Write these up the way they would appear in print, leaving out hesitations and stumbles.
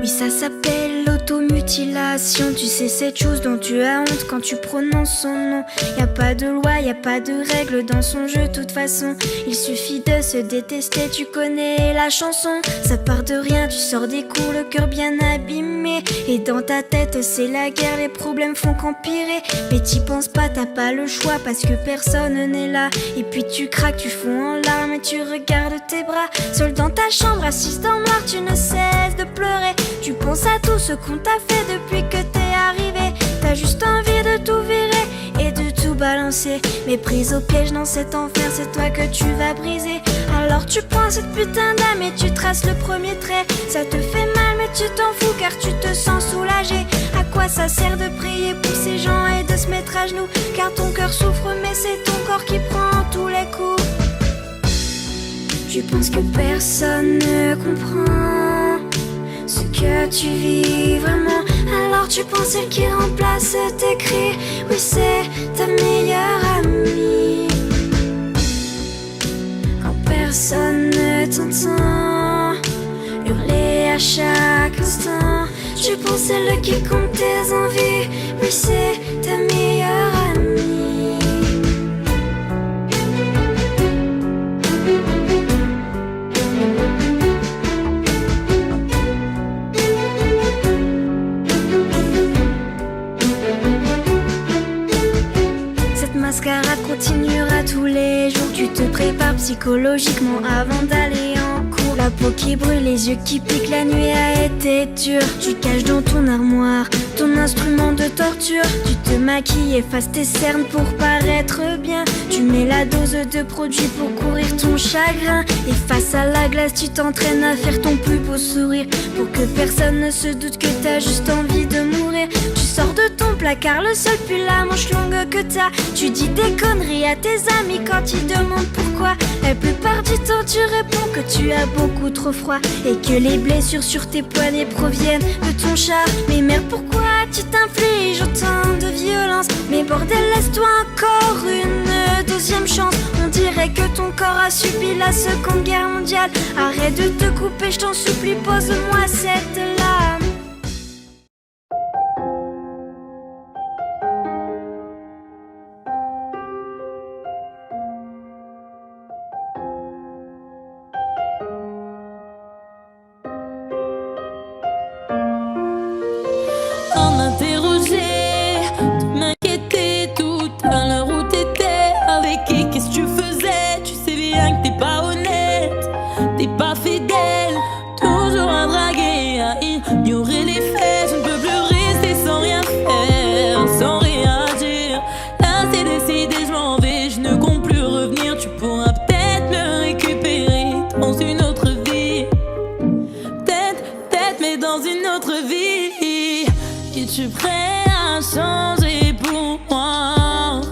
Oui, ça s'appelle l'automutilation. Tu sais, cette chose dont tu as honte quand tu prononces son nom. Y a pas de loi, y a pas de règles dans son jeu, de toute façon. Il suffit de se détester, tu connais la chanson. Ça part de rien, tu sors des cours, le cœur bien abîmé. Et dans ta tête, c'est la guerre, les problèmes font qu'empirer. Mais t'y penses pas, t'as pas le choix parce que personne n'est là. Et puis tu craques, tu fonds en larmes et tu regardes tes bras. Seul dans ta chambre, assise dans le noir, tu ne cesses de pleurer. Tu penses à tout ce qu'on t'a fait depuis que t'es arrivé. T'as juste envie de tout virer et de tout balancer. Mais prise au piège dans cet enfer, c'est toi que tu vas briser. Alors tu prends cette putain d'âme et tu traces le premier trait. Ça te fait mal mais tu t'en fous car tu te sens soulagé. À quoi ça sert de prier pour ces gens et de se mettre à genoux? Car ton cœur souffre mais c'est ton corps qui prend tous les coups. Tu penses que personne ne comprend ce que tu vis vraiment. Alors tu penses celle qui remplace tes cris. Oui, c'est ta meilleure amie. Quand personne ne t'entend hurler à chaque instant, tu penses celle qui compte tes envies. Oui, c'est ta meilleure amie. Mascarade continuera tous les jours. Tu te prépares psychologiquement avant d'aller en cours. La peau qui brûle, les yeux qui piquent, la nuit a été dure. Tu caches dans ton armoire ton instrument de torture. Tu te maquilles, effaces tes cernes pour paraître bien. Tu mets la dose de produit pour courir ton chagrin. Et face à la glace, tu t'entraînes à faire ton plus beau sourire pour que personne ne se doute que t'as juste envie de mourir. Tu sors de ton placard, le seul pull la manche longue que t'as. Tu dis des conneries à tes amis quand ils demandent pourquoi. La plupart du temps tu réponds que tu as beaucoup trop froid et que les blessures sur tes poignets proviennent de ton chat. Mais merde, pourquoi tu t'infliges autant de violence? Mais bordel, laisse-toi encore une deuxième chance. On dirait que ton corps a subi la Seconde Guerre mondiale. Arrête de te couper, je t'en supplie, pose-moi cette lame. Es-tu prêt à changer pour moi?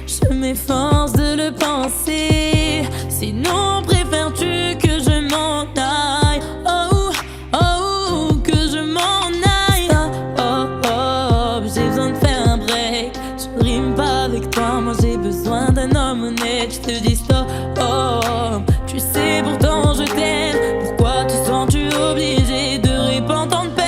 Je m'efforce de le penser. Sinon préfères-tu que je m'en aille? Oh, oh, que je m'en aille. Oh, oh, oh, j'ai besoin de faire un break. Je rime pas avec toi, moi j'ai besoin d'un homme honnête. Je te dis stop, oh, tu sais pourtant je t'aime. Pourquoi te sens-tu obligé de répandre tant de peine?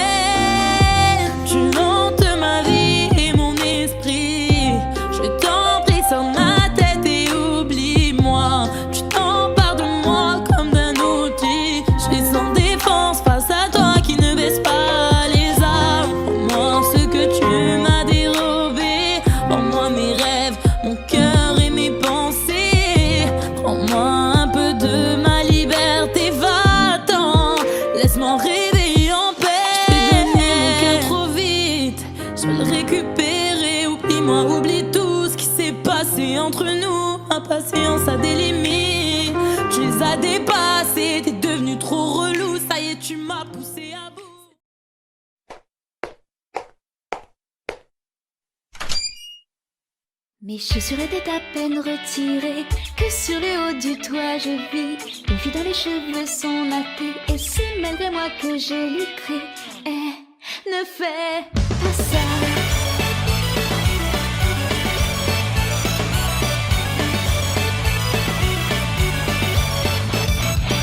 Oublie tout ce qui s'est passé entre nous. Ma patience a des limites. Tu les as dépassées. T'es devenu trop relou. Ça y est, tu m'as poussé à bout. Mes chaussures étaient à peine retirées, que sur le haut du toit je vis une fille dont les cheveux sont nattés. Et c'est malgré moi que je lui crie, ne fais pas ça.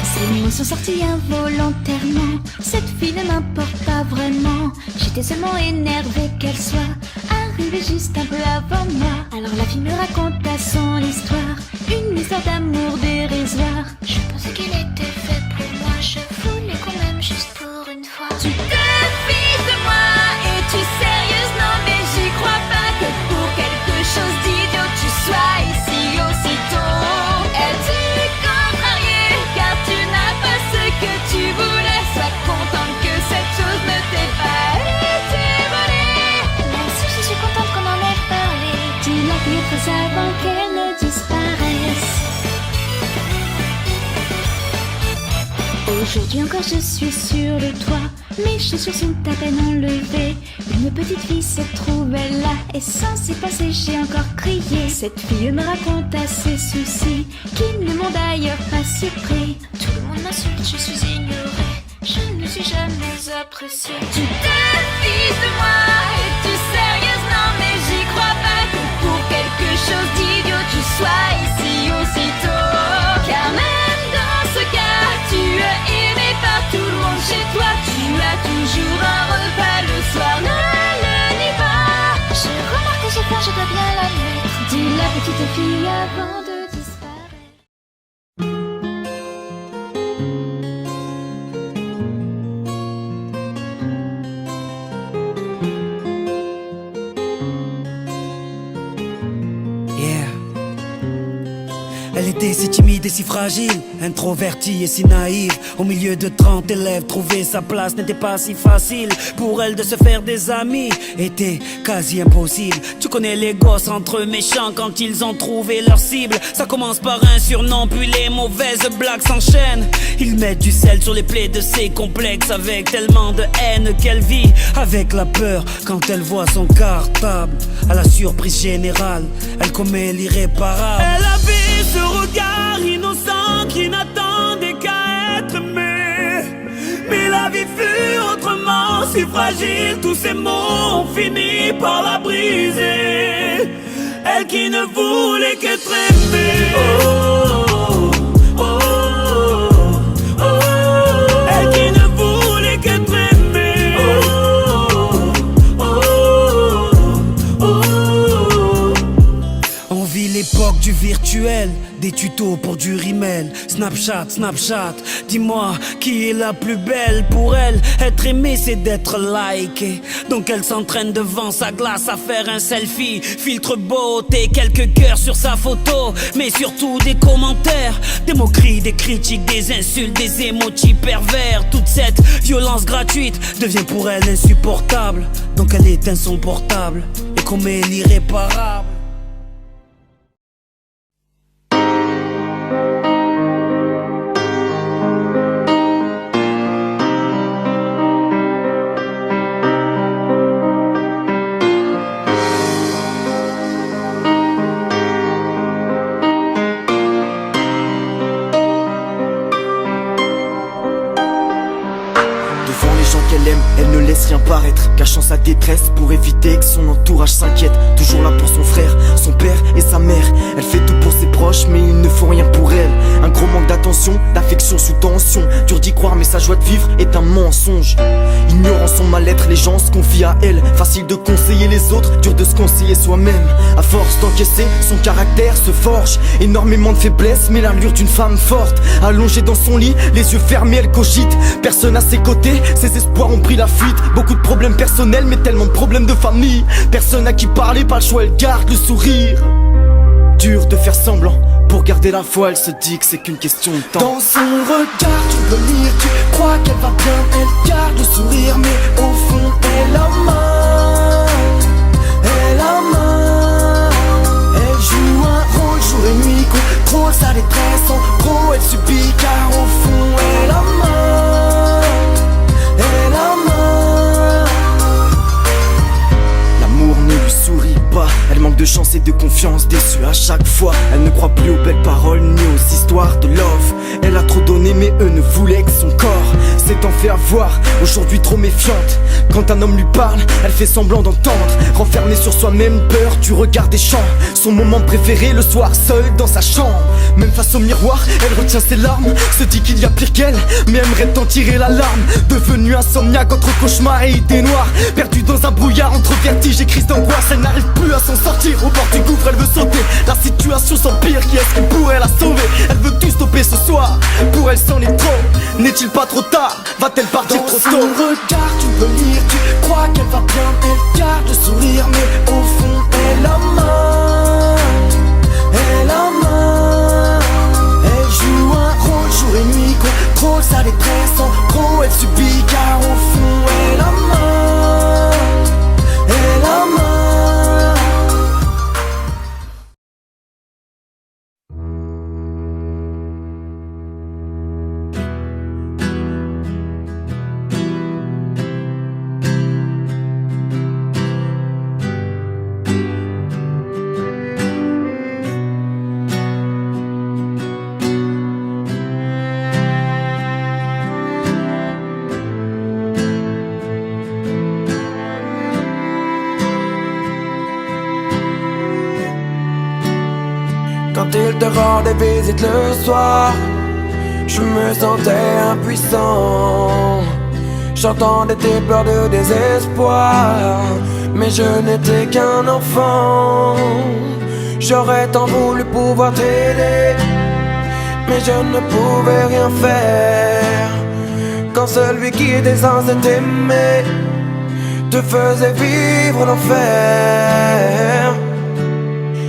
C'est mon mots sont sortis involontairement. Cette fille ne m'importe pas vraiment. J'étais seulement énervée qu'elle soit arrivée juste un peu avant moi. Alors la fille me raconta son histoire, une histoire d'amour dérisoire. Je pensais qu'il était fait pour moi, je voulais quand même juste pour une fois. Tu te fiches de moi, es-tu sérieuse? Non mais j'y crois pas que pour quelque chose d'idiot tu sois ici aussitôt. Es-tu contrariée car tu n'as pas ce que tu voulais? Sois contente que cette chose ne t'ait pas été volée. Même si je suis contente qu'on en ait parlé, dis-la plus très avant qu'elle ne disparaisse. Aujourd'hui encore je suis sur le toit, mes chaussures sont à peine enlevées. Une petite fille se trouvait là et sans s'y passer j'ai encore crié. Cette fille me raconta ses soucis qui ne m'ont d'ailleurs pas surpris. Tout le monde m'insulte, je suis ignorée, je ne suis jamais appréciée. Tu te fiches de moi, es-tu sérieuse? Non mais j'y crois pas que pour quelque chose d'idiot tu sois ici aussitôt. Car même dans ce cas tu es aimé par tout le monde chez toi. Tu as toujours un repas le soir, ne le nie pas. Je remarque que j'ai peur, je dois bien l'admettre. Dis la petite fille avant de disparaître. Elle était si timide et si fragile, introvertie et si naïve. Au milieu de 30 élèves, trouver sa place n'était pas si facile. Pour elle de se faire des amis était quasi impossible. Tu connais les gosses entre eux méchants quand ils ont trouvé leur cible. Ça commence par un surnom puis les mauvaises blagues s'enchaînent. Ils mettent du sel sur les plaies de ses complexes avec tellement de haine qu'elle vit avec la peur quand elle voit son cartable. À la surprise générale, elle commet l'irréparable. Elle avait ce regard innocent qui n'attendait qu'à être aimé. Mais la vie fut autrement si fragile, tous ces mots ont fini par la briser. Elle qui ne voulait qu'être aimée. Oh, oh, oh, oh. Elle qui ne voulait qu'être aimée. Oh, oh, oh. On vit l'époque du virtuel, des tutos pour du rimel. Snapchat, Snapchat, dis-moi qui est la plus belle. Pour elle, être aimée c'est d'être liké. Donc elle s'entraîne devant sa glace à faire un selfie. Filtre beauté, quelques cœurs sur sa photo. Mais surtout des commentaires, des moqueries, des critiques, des insultes, des emojis pervers. Toute cette violence gratuite devient pour elle insupportable. Donc elle éteint son portable et commet l'irréparable. Elle ne laisse rien paraître, cachant sa détresse pour éviter que son entourage s'inquiète. Toujours là pour son frère, son père et sa mère. Elle fait tout pour ses proches mais ils ne font rien pour elle. Un gros manque d'attention, d'affection sous tension. Dur d'y croire mais sa joie de vivre est un mensonge. Ignorant son mal-être, les gens se confient à elle. Facile de conseiller les autres, dur de se conseiller soi-même. À force d'encaisser, son caractère se forge. Énormément de faiblesse mais l'allure d'une femme forte. Allongée dans son lit, les yeux fermés elle cogite. Personne à ses côtés, ses espoirs ont pris la fuite. Beaucoup de problèmes personnels mais tellement de problèmes de famille. Personne à qui parler, pas le choix, elle garde le sourire. Dur de faire semblant, pour garder la foi elle se dit que c'est qu'une question de temps. Dans son regard tu peux lire, tu crois qu'elle va bien. Elle garde le sourire mais au fond elle a mal. Elle a mal. Elle joue un rôle jour et nuit, contrôle sa détresse. En gros elle subit car au fond elle a mal. Elle a mal. L'amour ne lui sourit pas, Elle manque de chance et de confiance, déçue à chaque fois. Elle ne croit plus aux belles paroles ni aux histoires de love. Elle a trop donné mais eux ne voulaient que son corps. S'étant fait avoir, aujourd'hui trop méfiante. Quand un homme lui parle, elle fait semblant d'entendre. Renfermée sur soi-même, peur du regard des gens. Son moment préféré le soir, seule dans sa chambre. Même face au miroir, elle retient ses larmes. Se dit qu'il y a pire qu'elle, mais aimerait en tirer l'alarme. Devenue insomniaque entre cauchemars et idées noires. Perdue dans un brouillard entre vertige et crise d'angoisse. Elle n'arrive plus à s'en sortir, au bord du gouffre elle veut sauter. La situation s'empire, qui est-ce qui pourrait la sauver? Elle veut tout stopper ce soir, pour elle c'en est trop. N'est-il pas trop tard? Va-t-elle partir trop tôt? Dans son regard tu peux lire, tu crois qu'elle va bien. Elle garde le sourire mais au fond elle a mal. Elle a mal. Elle joue un rôle jour et nuit, contrôle sa détresse. En gros elle subit car au fond elle a mal. Elle a mal. Quand il te rendait visite le soir, je me sentais impuissant. J'entendais tes pleurs de désespoir, mais je n'étais qu'un enfant. J'aurais tant voulu pouvoir t'aider, mais je ne pouvais rien faire. Quand celui qui était censé t'aimer te faisait vivre l'enfer.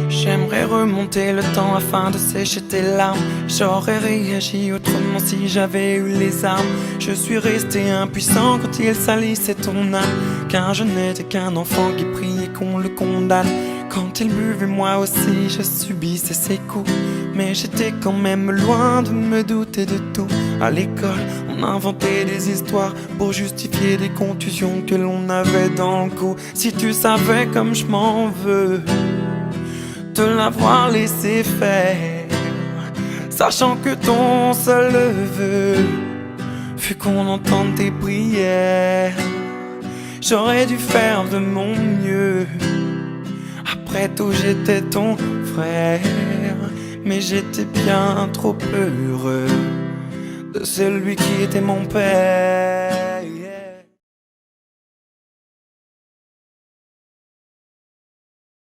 J'aimerais remonter le temps afin de sécher tes larmes. J'aurais réagi autrement si j'avais eu les armes. Je suis resté impuissant quand il salissait ton âme, car je n'étais qu'un enfant qui priait qu'on le condamne. Quand il buvait moi aussi je subissais ses coups, mais j'étais quand même loin de me douter de tout. À l'école on inventait des histoires pour justifier des contusions que l'on avait dans le cou. Si tu savais comme je m'en veux te l'avoir laissé faire, sachant que ton seul vœu fut qu'on entende tes prières. J'aurais dû faire de mon mieux, après tout j'étais ton frère. Mais j'étais bien trop heureux de celui qui était mon père.